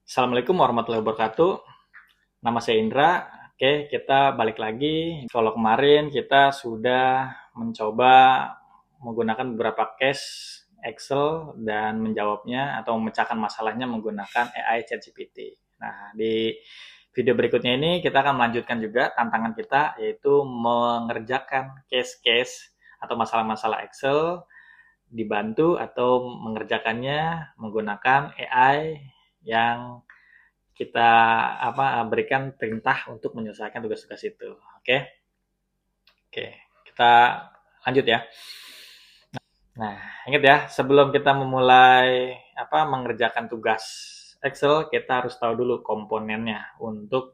Assalamualaikum warahmatullahi wabarakatuh. Nama saya Indra. Oke, kita balik lagi. Kalau kemarin kita sudah mencoba menggunakan beberapa case Excel dan menjawabnya atau memecahkan masalahnya menggunakan AI ChatGPT. Nah, di video berikutnya ini kita akan melanjutkan juga tantangan kita, yaitu mengerjakan case-case atau masalah-masalah Excel dibantu atau mengerjakannya menggunakan AI yang kita berikan perintah untuk menyelesaikan tugas-tugas itu. Oke, oke, kita lanjut ya. Nah, ingat ya, sebelum kita memulai mengerjakan tugas Excel, kita harus tahu dulu komponennya untuk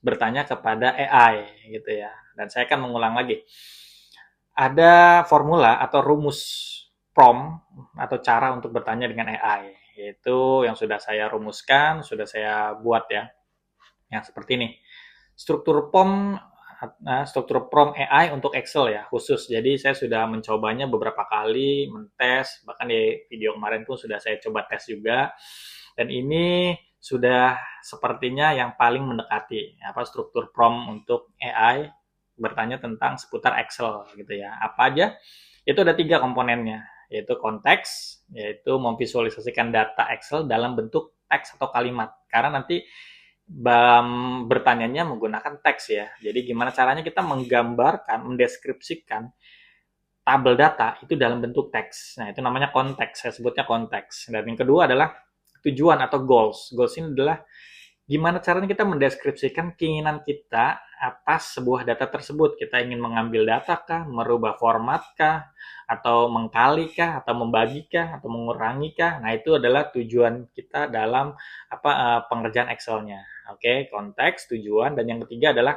bertanya kepada AI gitu ya. Dan saya akan mengulang lagi. Ada formula atau rumus prompt atau cara untuk bertanya dengan AI, yaitu yang sudah saya rumuskan, sudah saya buat ya, yang seperti ini. Struktur prompt AI untuk Excel ya, khusus. Jadi saya sudah mencobanya beberapa kali, mentes, bahkan di video kemarin pun sudah saya coba tes juga. Dan ini sudah sepertinya yang paling mendekati struktur prompt untuk AI bertanya tentang seputar Excel gitu ya. Apa aja? Itu ada 3 komponennya, yaitu konteks, yaitu memvisualisasikan data Excel dalam bentuk teks atau kalimat. Karena nanti bertanyanya menggunakan teks ya. Jadi gimana caranya kita menggambarkan, mendeskripsikan tabel data itu dalam bentuk teks. Nah, itu namanya konteks. Saya sebutnya konteks. Dan yang kedua adalah tujuan atau goals. Goals ini adalah gimana caranya kita mendeskripsikan keinginan kita atas sebuah data tersebut. Kita ingin mengambil data kah, merubah format kah, atau mengkali kah, atau membagi kah, atau mengurangi kah. Nah, itu adalah tujuan kita dalam pengerjaan Excel-nya. Oke, konteks, tujuan, dan yang ketiga adalah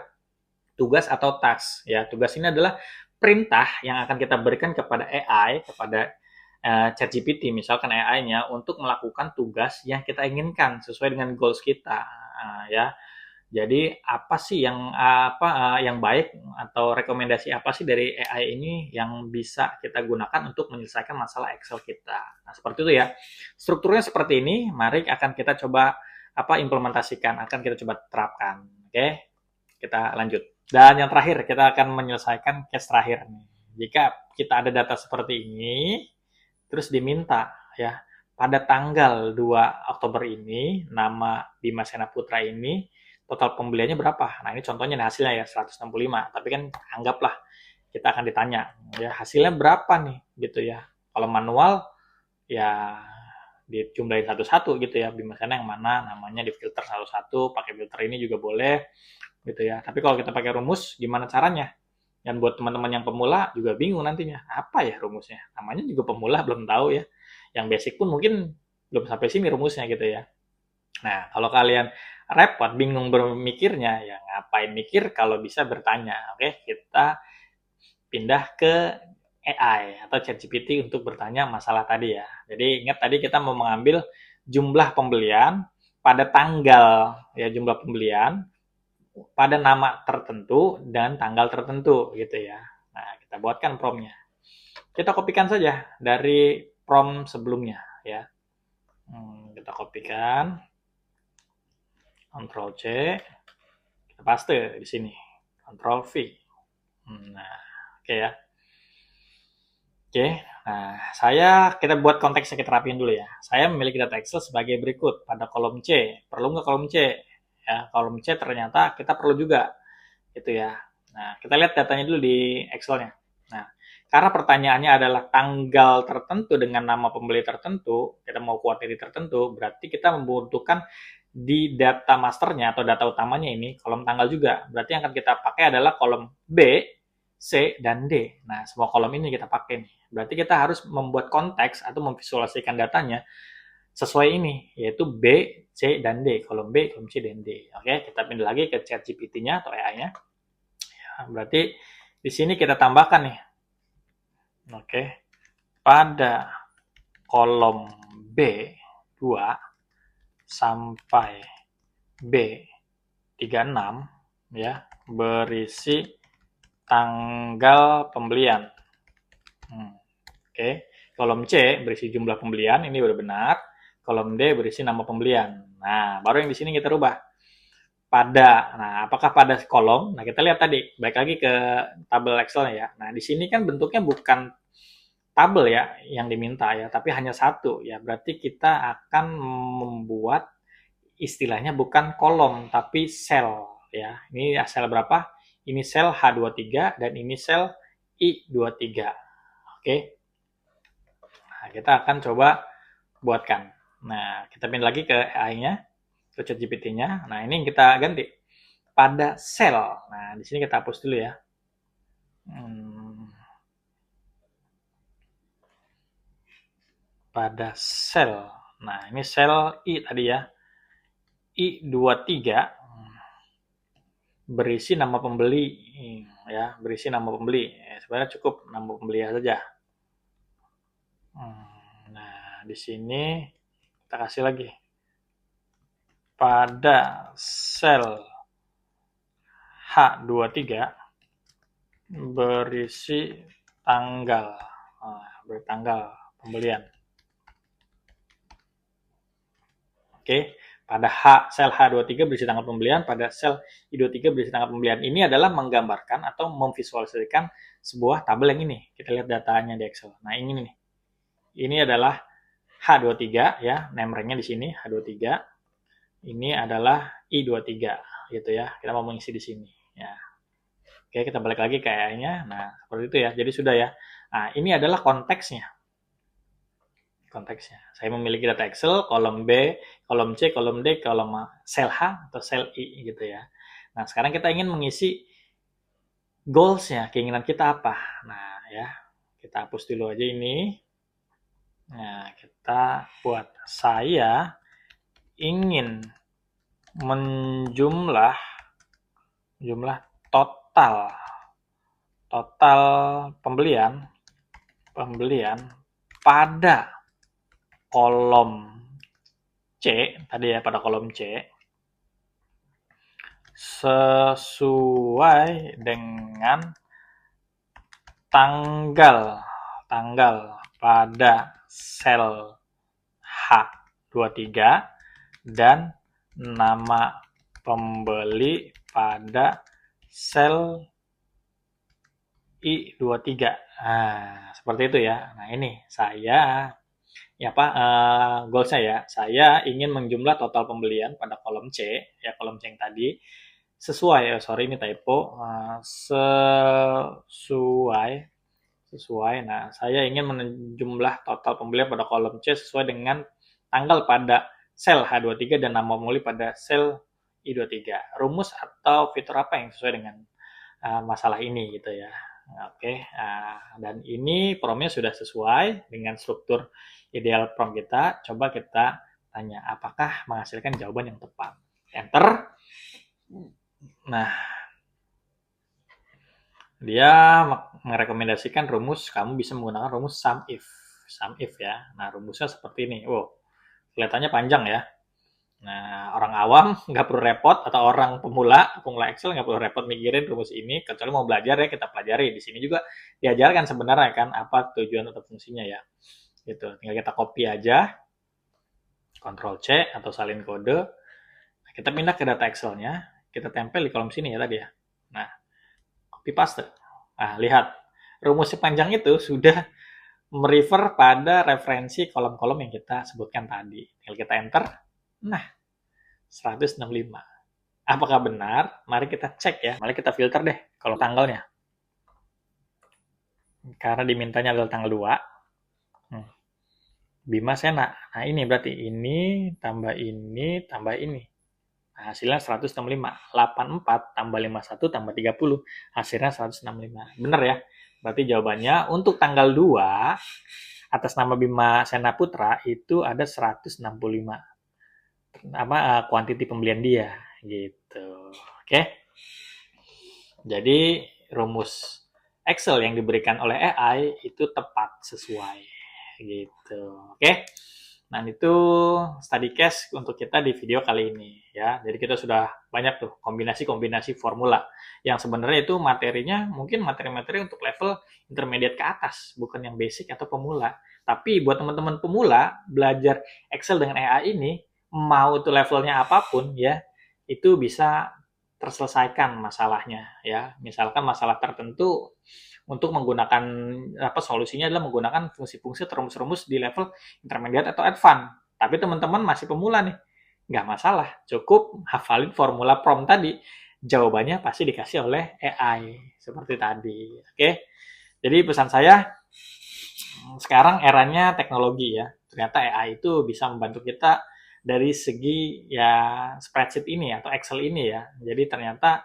tugas atau task. Ya, tugas ini adalah perintah yang akan kita berikan kepada AI, kepada ChatGPT misalkan AI-nya untuk melakukan tugas yang kita inginkan sesuai dengan goals kita ya. Jadi apa sih yang baik atau rekomendasi apa sih dari AI ini yang bisa kita gunakan untuk menyelesaikan masalah Excel kita. Nah, seperti itu ya. Strukturnya seperti ini, mari akan kita coba implementasikan, akan kita coba terapkan. Oke, kita lanjut. Dan yang terakhir, kita akan menyelesaikan case terakhir nih. Jika kita ada data seperti ini, terus diminta ya pada tanggal 2 Oktober ini nama Bima Sena Putra ini total pembeliannya berapa. Nah, ini contohnya nih hasilnya ya 165, tapi kan anggaplah kita akan ditanya ya hasilnya berapa nih gitu ya. Kalau manual ya dijumlahin satu-satu gitu ya, Bima Sena yang mana, namanya difilter satu-satu, pakai filter ini juga boleh gitu ya. Tapi kalau kita pakai rumus gimana caranya? Dan buat teman-teman yang pemula juga bingung nantinya, apa ya rumusnya? Namanya juga pemula, belum tahu ya. Yang basic pun mungkin belum sampai sini rumusnya gitu ya. Nah, kalau kalian repot, bingung bermikirnya, ya ngapain mikir kalau bisa bertanya. Oke, kita pindah ke AI atau ChatGPT untuk bertanya masalah tadi ya. Jadi ingat tadi kita mau mengambil jumlah pembelian pada tanggal ya, jumlah pembelian pada nama tertentu dan tanggal tertentu gitu ya. Nah, kita buatkan promptnya. Kita kopikan saja dari prompt sebelumnya ya. Kita kopikan, Ctrl C, kita paste di sini, Ctrl V. Nah, oke ya. Oke, nah kita buat konteksnya, kita rapiin dulu ya. Saya memiliki data Excel sebagai berikut pada kolom C. Perlu nggak kolom C? Ya, kolom C ternyata kita perlu juga gitu ya. Nah, kita lihat datanya dulu di Excel-nya. Nah, karena pertanyaannya adalah tanggal tertentu dengan nama pembeli tertentu, kita mau kuantiti tertentu, berarti kita membutuhkan di data masternya atau data utamanya ini kolom tanggal juga. Berarti yang akan kita pakai adalah kolom B, C, dan D. Nah, semua kolom ini kita pakai nih. Berarti kita harus membuat konteks atau memvisualisasikan datanya sesuai ini, yaitu B, C, dan D. Kolom B, kolom C, dan D. Oke, kita pindah lagi ke chat GPT-nya atau AI-nya. Ya, berarti di sini kita tambahkan nih. Oke, pada kolom B2 sampai B36 ya, berisi tanggal pembelian. Oke, kolom C berisi jumlah pembelian, ini udah benar. kolom D berisi nama pembelian. Nah, baru yang di sini kita rubah. Pada, nah apakah pada kolom? Nah kita lihat tadi, balik lagi ke tabel Excel ya. Nah di sini kan bentuknya bukan tabel ya yang diminta ya, tapi hanya satu ya. Berarti kita akan membuat istilahnya bukan kolom tapi sel ya. Ini sel berapa? Ini sel H23 dan ini sel I23. Oke. Nah, kita akan coba buatkan. Nah, kita pindah lagi ke AI-nya, ke ChatGPT-nya. Nah, ini yang kita ganti pada sel. Nah, di sini kita hapus dulu ya. Pada sel. Nah, ini sel I tadi ya. I23 berisi nama pembeli ya, berisi nama pembeli. Sebenarnya cukup nama pembeli saja. Nah, di sini kita kasih lagi pada sel H23 berisi tanggal, bertanggal pembelian. Oke, pada sel H23 berisi tanggal pembelian, pada sel I23 berisi tanggal pembelian. Ini adalah menggambarkan atau memvisualisasikan sebuah tabel yang ini. Kita lihat datanya di Excel. Nah, ini nih. Ini adalah H23 ya, name rank-nya di sini H23. Ini adalah I23 gitu ya. Kita mau mengisi di sini ya. Oke, kita balik lagi ke AI-nya. Nah, seperti itu ya. Jadi sudah ya. Nah, ini adalah konteksnya. Saya memiliki data Excel, kolom B, kolom C, kolom D, kolom sel H atau sel I gitu ya. Nah, sekarang kita ingin mengisi goals-nya, keinginan kita apa. Nah, ya. Kita hapus dulu aja ini. Nah, kita buat saya ingin menjumlah total pembelian pada kolom C tadi ya, pada kolom C sesuai dengan tanggal pada sel H23 dan nama pembeli pada sel I23. Nah, seperti itu ya. Nah, ini saya goalsnya ya. Saya ingin menjumlah total pembelian pada kolom C, ya kolom C yang tadi sesuai. Sorry ini typo. Sesuai. Nah, saya ingin menjumlah total pembelian pada kolom C sesuai dengan tanggal pada sel H23 dan nama pembeli pada sel I23. Rumus atau fitur apa yang sesuai dengan masalah ini gitu ya. Oke, dan ini prompt-nya sudah sesuai dengan struktur ideal prompt kita. Coba kita tanya apakah menghasilkan jawaban yang tepat. Enter. Nah, dia merekomendasikan rumus, kamu bisa menggunakan rumus sum if ya. Nah, rumusnya seperti ini. Wow, kelihatannya panjang ya. Nah, orang awam nggak perlu repot, atau orang pemula Excel nggak perlu repot mikirin rumus ini, kecuali mau belajar ya, kita pelajari. Di sini juga diajarkan sebenarnya kan apa tujuan atau fungsinya ya. Gitu. Tinggal kita copy aja, Ctrl C atau salin kode. Nah, kita pindah ke data Excel-nya, kita tempel di kolom sini ya tadi ya. Nah, copy paste. Nah, lihat, rumusnya panjang itu sudah merefer pada referensi kolom-kolom yang kita sebutkan tadi. Tinggal kita enter. Nah, 165. Apakah benar? Mari kita cek ya. Mari kita filter deh kalau tanggalnya. Karena dimintanya adalah tanggal 2. Bima Sena. Nah, ini berarti ini tambah ini tambah ini. Nah, hasilnya 165. 84 tambah 51 tambah 30. Hasilnya 165. Benar ya? Berarti jawabannya untuk tanggal 2 atas nama Bima Sena Putra itu ada 165. Kuantiti pembelian dia gitu. Oke. Jadi rumus Excel yang diberikan oleh AI itu tepat sesuai gitu. Oke. Nah, itu study case untuk kita di video kali ini ya. Jadi kita sudah banyak tuh kombinasi-kombinasi formula yang sebenarnya itu materinya mungkin materi-materi untuk level intermediate ke atas, bukan yang basic atau pemula. Tapi buat teman-teman pemula belajar Excel dengan AI ini, mau itu levelnya apapun ya, itu bisa terselesaikan masalahnya ya. Misalkan masalah tertentu untuk menggunakan solusinya adalah menggunakan fungsi-fungsi atau rumus-rumus di level intermediate atau advance. Tapi teman-teman masih pemula nih, nggak masalah, cukup hafalin formula prompt tadi. Jawabannya pasti dikasih oleh AI seperti tadi. Oke, jadi pesan saya sekarang eranya teknologi ya. Ternyata AI itu bisa membantu kita dari segi ya spreadsheet ini atau Excel ini ya. Jadi ternyata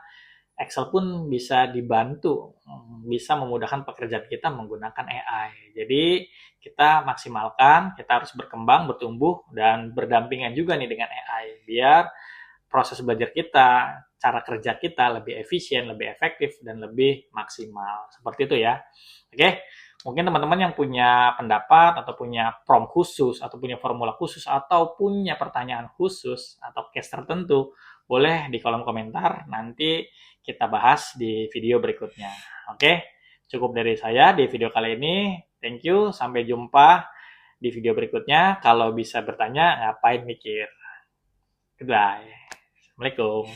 Excel pun bisa dibantu, bisa memudahkan pekerjaan kita menggunakan AI. Jadi kita maksimalkan, kita harus berkembang, bertumbuh, dan berdampingan juga nih dengan AI. Biar proses belajar kita, cara kerja kita lebih efisien, lebih efektif, dan lebih maksimal. Seperti itu ya. Oke, mungkin teman-teman yang punya pendapat, atau punya prompt khusus, atau punya formula khusus, atau punya pertanyaan khusus, atau case tertentu, boleh di kolom komentar, nanti kita bahas di video berikutnya. Oke, cukup dari saya di video kali ini. Thank you, sampai jumpa di video berikutnya. Kalau bisa bertanya, ngapain mikir. Goodbye. Assalamualaikum.